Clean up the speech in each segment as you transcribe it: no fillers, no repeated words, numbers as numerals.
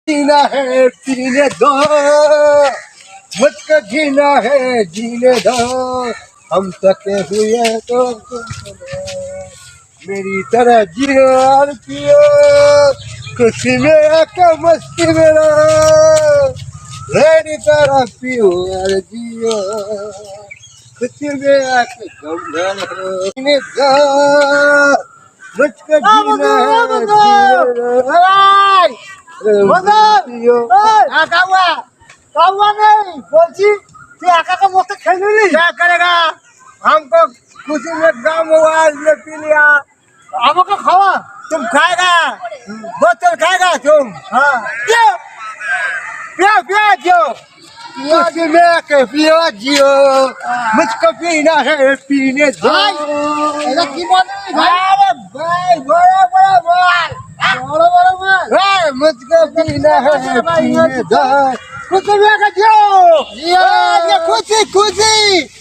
जीना है पीने दो, मुझको जीना है जीने दो, हम थके हुए तो मेरी तरह जियो और पियो, खुशी में आके मस्ती में रहो, मेरी तरह पियो और जियो, खुशी में आके गम रहो, जीने दो, मुझको जीना है कावा नहीं बोलची ते आका का मस्त खेल ली। क्या करेगा, हमको खुशी में गम हुआ इसलिए पी लिया। हमको खावा तुम खाएगा, बोतल खाएगा तुम। हाँ पियो पियो पियो जियो, खुशी में के पियो जियो, मुझको पीना है पीने दो। এটা কি বলে ভাই? अरे भाई बड़ा बड़ा बोल, বড় বড় মাছ मुझको पीना है पीने दो, खुशी में के जियो जियो। ये खुशी खुशी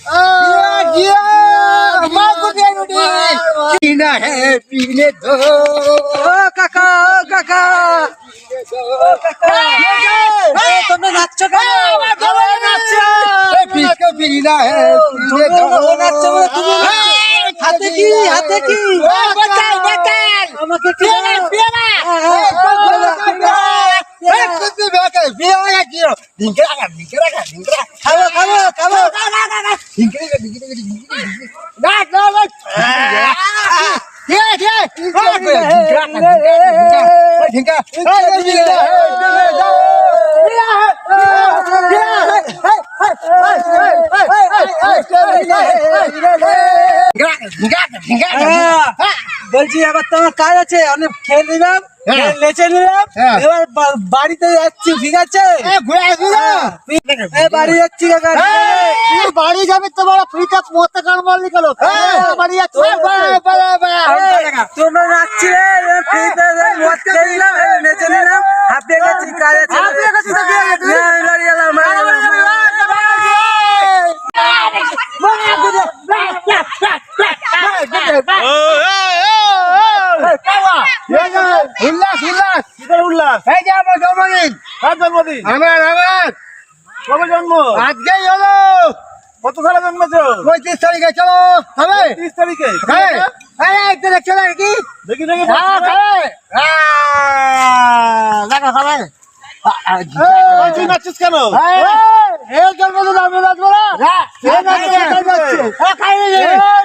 जियो जियो, माँ को दे दो, पीना है पीने दो। কাকা কাকা তোমরা নাচছো কেন? किसको पीना है पीने दो। নাচছো বলে তুমি হাতে কি হাতে কি बचाओ बचाओ, আমাকে কি खुशी में के पियो या जियो, ढिंकरा ढिंकरा ढिंकरा খাবো খাবো খাবো ढिंकरा ढिंकरा ना ना ये ढिंकरा বলছি এবার তোমার কাজ আছে, অনেক খেয়ে নিলাম লেচে নিলাম, হ্যাঁ। এবার বাড়িতে যাচ্ছি ঠিক আছে? বাড়ি যাচ্ছি কাকা। বাড়ি যাবে তো বড় ফ্রিটা মতে কার মারলি গেল, বাড়ি যাচ্ছে তোমরা নাচছিলে ফ্রিতে মদ খেয়ে নিলাম নেচে নিলাম, হাঁপিয়ে গেছি কাজ আছে। বাড়ি গেলাম উল্লাস উল্লাস উল্লাস। এই যে আমার জন্মদিন, কার জন্মদিন? আমার কবে জন্ম? আজকেই হলো কত সালে জন্মেছো? 35 তারিখে। চলো হবে 30 তারিখে। চলো চলো কি দেখি দেখি দেখা খাবে তুই নাচছিস কেন? জন্মদিন আমি নাচবো না,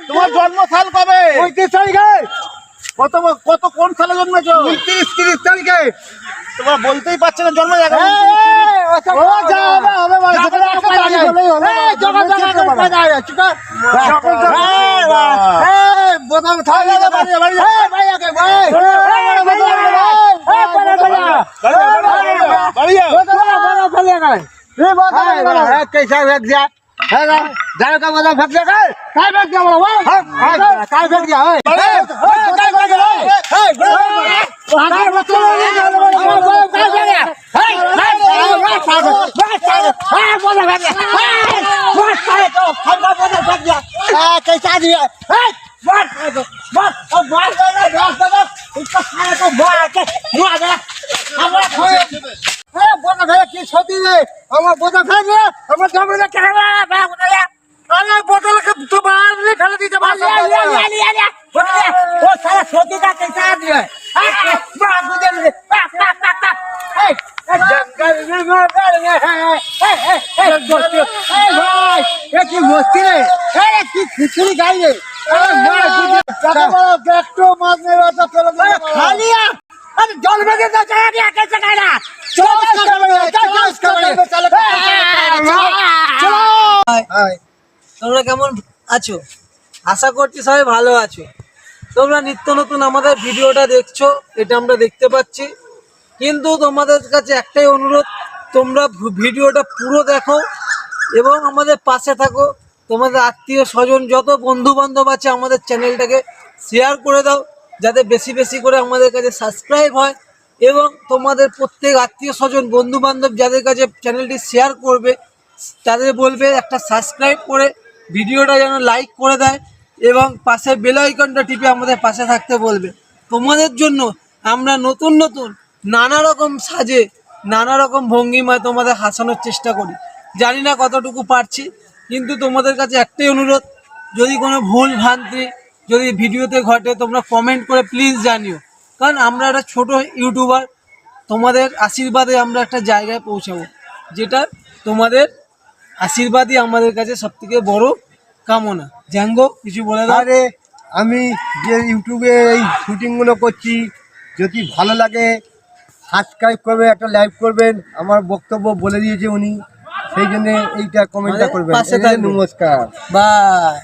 তোমার জন্ম সাল কবে? 35 তারিখে, কত কত কোন সালে জন্মেছো? 29-30 তারিখে। তোমার বলতেই পারছে না জন্ম জায়গা। कैसा फेंक दिया जाने का मतलब फेंक दिया, काय फेंक दिया बोलो, काय फेंक दिया कैसा दिया কি সত্যি রে আমার বোতল খাই আমার জমিনে কেনা আমার বোতলকে তো বাড়ি ফেলে দিতে পারছি ও সারা সত্যিটা कैसा दिया जंगल में मगर भाई ये की मस्ती रे, अरे की खिचड़ी खाई रे, अरे একটু মাছ নেবে তো চলে খা লিয়া, अरे जल में तो चला गया कैसे खाना, তোমরা কেমন আছো? আশা করছি সবাই ভালো আছো। তোমরা নিত্য নতুন আমাদের ভিডিওটা দেখছো, এটা আমরা দেখতে পাচ্ছি, কিন্তু তোমাদের কাছে একটাই অনুরোধ, তোমরা ভিডিওটা পুরো দেখো এবং আমাদের পাশে থাকো। তোমাদের আত্মীয় স্বজন যত বন্ধু বান্ধব আছে আমাদের চ্যানেলটাকে শেয়ার করে দাও, যাতে বেশি বেশি করে আমাদের কাছে সাবস্ক্রাইব হয়, এবং তোমাদের প্রত্যেক আত্মীয় স্বজন বন্ধু বান্ধব যাদের কাছে চ্যানেলটি শেয়ার করবে তাদের বলবে একটা সাবস্ক্রাইব করে ভিডিওটা যেন লাইক করে দেয় এবং পাশে বেল আইকনটা টিপে আমাদের পাশে থাকতে বলবে। তোমাদের জন্য আমরা নতুন নতুন নানা রকম সাজে নানা রকম ভঙ্গিমায় তোমাদের হাসানোর চেষ্টা করি। জানি না কতটুকু পারছি, কিন্তু তোমাদের কাছে একটাই অনুরোধ, যদি কোনো ভুল ভ্রান্তি যদি ভিডিওতে ঘটে তোমরা কমেন্ট করে প্লিজ জানিও। কারণ আমরা একটা ছোট ইউটিউবার, তোমাদের আশীর্বাদে আমরা একটা জায়গায় পৌঁছাবো, যেটা তোমাদের আশীর্বাদই আমাদের কাছে সবথেকে বড় কামনা। জ্যাঙ্গো কিছু বলে দাও। আরে আমি যে ইউটিউবে এই শুটিংগুলো করছি, যদি ভালো লাগে সাবস্ক্রাইব করবে, একটা লাইক করবেন। আমার বক্তব্য বলে দিয়েছে উনি, সেই জন্য এইটা কমেন্টটা করবেন। পাশে থাকবেন। নমস্কার। বাই।